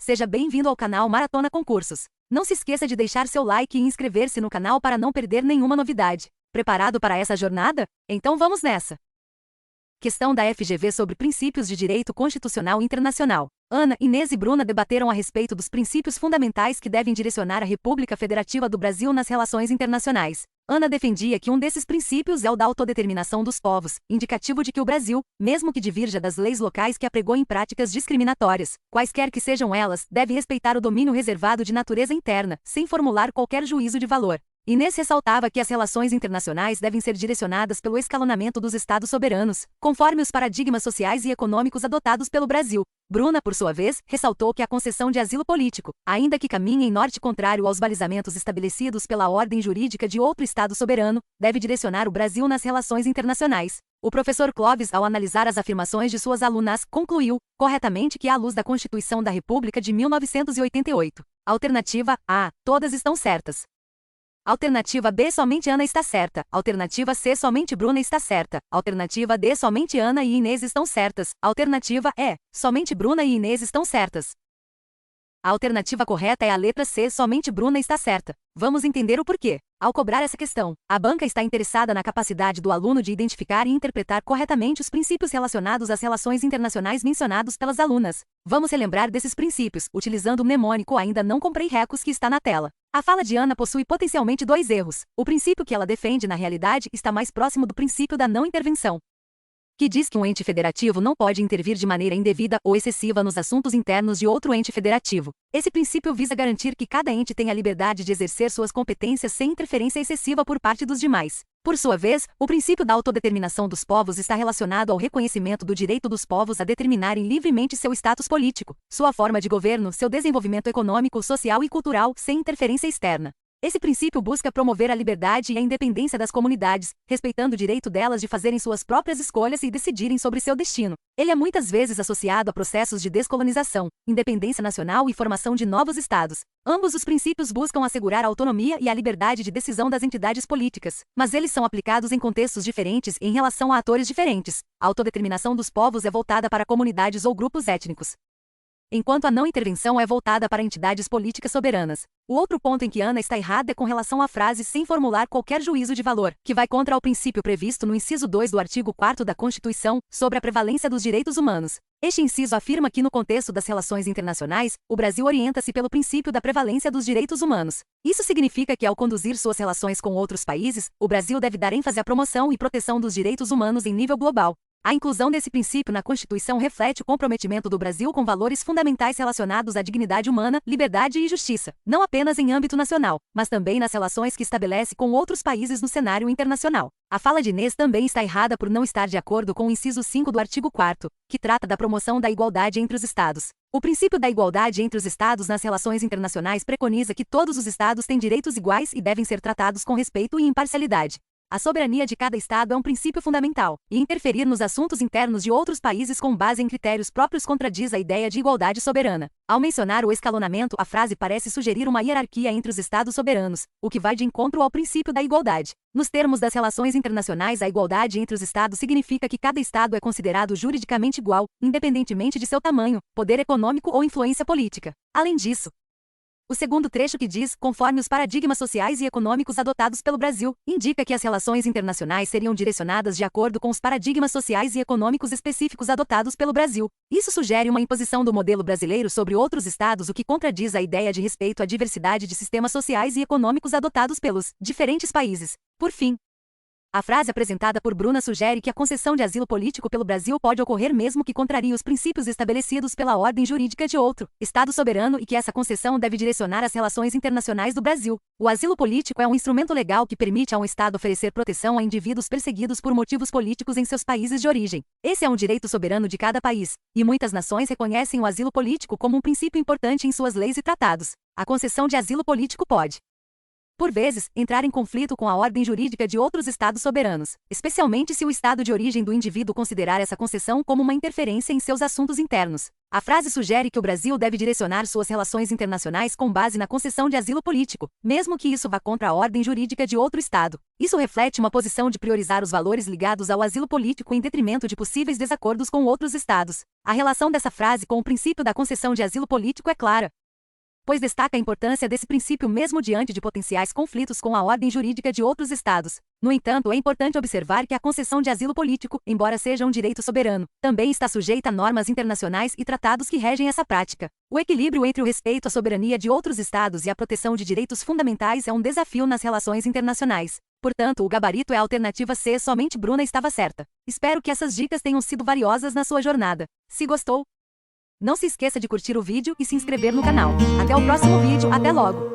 Seja bem-vindo ao canal Maratona Concursos. Não se esqueça de deixar seu like e inscrever-se no canal para não perder nenhuma novidade. Preparado para essa jornada? Então vamos nessa! Questão da FGV sobre princípios de direito constitucional internacional. Ana, Inês e Bruna debateram a respeito dos princípios fundamentais que devem direcionar a República Federativa do Brasil nas relações internacionais. Ana defendia que um desses princípios é o da autodeterminação dos povos, indicativo de que o Brasil, mesmo que divirja das leis locais que apregou em práticas discriminatórias, quaisquer que sejam elas, deve respeitar o domínio reservado de natureza interna, sem formular qualquer juízo de valor. Inês ressaltava que as relações internacionais devem ser direcionadas pelo escalonamento dos Estados soberanos, conforme os paradigmas sociais e econômicos adotados pelo Brasil. Bruna, por sua vez, ressaltou que a concessão de asilo político, ainda que caminhe em norte contrário aos balizamentos estabelecidos pela ordem jurídica de outro Estado soberano, deve direcionar o Brasil nas relações internacionais. O professor Clóvis, ao analisar as afirmações de suas alunas, concluiu, corretamente, que à luz da Constituição da República de 1988, alternativa A, todas estão certas. Alternativa B, somente Ana está certa. Alternativa C, somente Bruna está certa. Alternativa D, somente Ana e Inês estão certas. Alternativa E, somente Bruna e Inês estão certas. A alternativa correta é a letra C, somente Bruna está certa. Vamos entender o porquê. Ao cobrar essa questão, a banca está interessada na capacidade do aluno de identificar e interpretar corretamente os princípios relacionados às relações internacionais mencionados pelas alunas. Vamos relembrar desses princípios, utilizando o mnemônico Ainda Não Comprei Recos que está na tela. A fala de Ana possui potencialmente dois erros. O princípio que ela defende, na realidade, está mais próximo do princípio da não intervenção, que diz que um ente federativo não pode intervir de maneira indevida ou excessiva nos assuntos internos de outro ente federativo. Esse princípio visa garantir que cada ente tenha a liberdade de exercer suas competências sem interferência excessiva por parte dos demais. Por sua vez, o princípio da autodeterminação dos povos está relacionado ao reconhecimento do direito dos povos a determinarem livremente seu status político, sua forma de governo, seu desenvolvimento econômico, social e cultural, sem interferência externa. Esse princípio busca promover a liberdade e a independência das comunidades, respeitando o direito delas de fazerem suas próprias escolhas e decidirem sobre seu destino. Ele é muitas vezes associado a processos de descolonização, independência nacional e formação de novos estados. Ambos os princípios buscam assegurar a autonomia e a liberdade de decisão das entidades políticas, mas eles são aplicados em contextos diferentes e em relação a atores diferentes. A autodeterminação dos povos é voltada para comunidades ou grupos étnicos, enquanto a não intervenção é voltada para entidades políticas soberanas. O outro ponto em que Ana está errada é com relação à frase sem formular qualquer juízo de valor, que vai contra o princípio previsto no inciso 2 do artigo 4º da Constituição, sobre a prevalência dos direitos humanos. Este inciso afirma que no contexto das relações internacionais, o Brasil orienta-se pelo princípio da prevalência dos direitos humanos. Isso significa que ao conduzir suas relações com outros países, o Brasil deve dar ênfase à promoção e proteção dos direitos humanos em nível global. A inclusão desse princípio na Constituição reflete o comprometimento do Brasil com valores fundamentais relacionados à dignidade humana, liberdade e justiça, não apenas em âmbito nacional, mas também nas relações que estabelece com outros países no cenário internacional. A fala de Inês também está errada por não estar de acordo com o inciso 5 do artigo 4º, que trata da promoção da igualdade entre os Estados. O princípio da igualdade entre os Estados nas relações internacionais preconiza que todos os Estados têm direitos iguais e devem ser tratados com respeito e imparcialidade. A soberania de cada Estado é um princípio fundamental, e interferir nos assuntos internos de outros países com base em critérios próprios contradiz a ideia de igualdade soberana. Ao mencionar o escalonamento, a frase parece sugerir uma hierarquia entre os Estados soberanos, o que vai de encontro ao princípio da igualdade. Nos termos das relações internacionais, a igualdade entre os Estados significa que cada Estado é considerado juridicamente igual, independentemente de seu tamanho, poder econômico ou influência política. Além disso, o segundo trecho que diz, conforme os paradigmas sociais e econômicos adotados pelo Brasil, indica que as relações internacionais seriam direcionadas de acordo com os paradigmas sociais e econômicos específicos adotados pelo Brasil. Isso sugere uma imposição do modelo brasileiro sobre outros estados, o que contradiz a ideia de respeito à diversidade de sistemas sociais e econômicos adotados pelos diferentes países. Por fim, a frase apresentada por Bruna sugere que a concessão de asilo político pelo Brasil pode ocorrer mesmo que contrarie os princípios estabelecidos pela ordem jurídica de outro Estado soberano e que essa concessão deve direcionar as relações internacionais do Brasil. O asilo político é um instrumento legal que permite a um Estado oferecer proteção a indivíduos perseguidos por motivos políticos em seus países de origem. Esse é um direito soberano de cada país, e muitas nações reconhecem o asilo político como um princípio importante em suas leis e tratados. A concessão de asilo político pode, por vezes, entrar em conflito com a ordem jurídica de outros Estados soberanos, especialmente se o Estado de origem do indivíduo considerar essa concessão como uma interferência em seus assuntos internos. A frase sugere que o Brasil deve direcionar suas relações internacionais com base na concessão de asilo político, mesmo que isso vá contra a ordem jurídica de outro Estado. Isso reflete uma posição de priorizar os valores ligados ao asilo político em detrimento de possíveis desacordos com outros Estados. A relação dessa frase com o princípio da concessão de asilo político é clara, pois destaca a importância desse princípio mesmo diante de potenciais conflitos com a ordem jurídica de outros Estados. No entanto, é importante observar que a concessão de asilo político, embora seja um direito soberano, também está sujeita a normas internacionais e tratados que regem essa prática. O equilíbrio entre o respeito à soberania de outros Estados e a proteção de direitos fundamentais é um desafio nas relações internacionais. Portanto, o gabarito é a alternativa C. Somente Bruna estava certa. Espero que essas dicas tenham sido valiosas na sua jornada. Se gostou, não se esqueça de curtir o vídeo e se inscrever no canal. Até o próximo vídeo, até logo!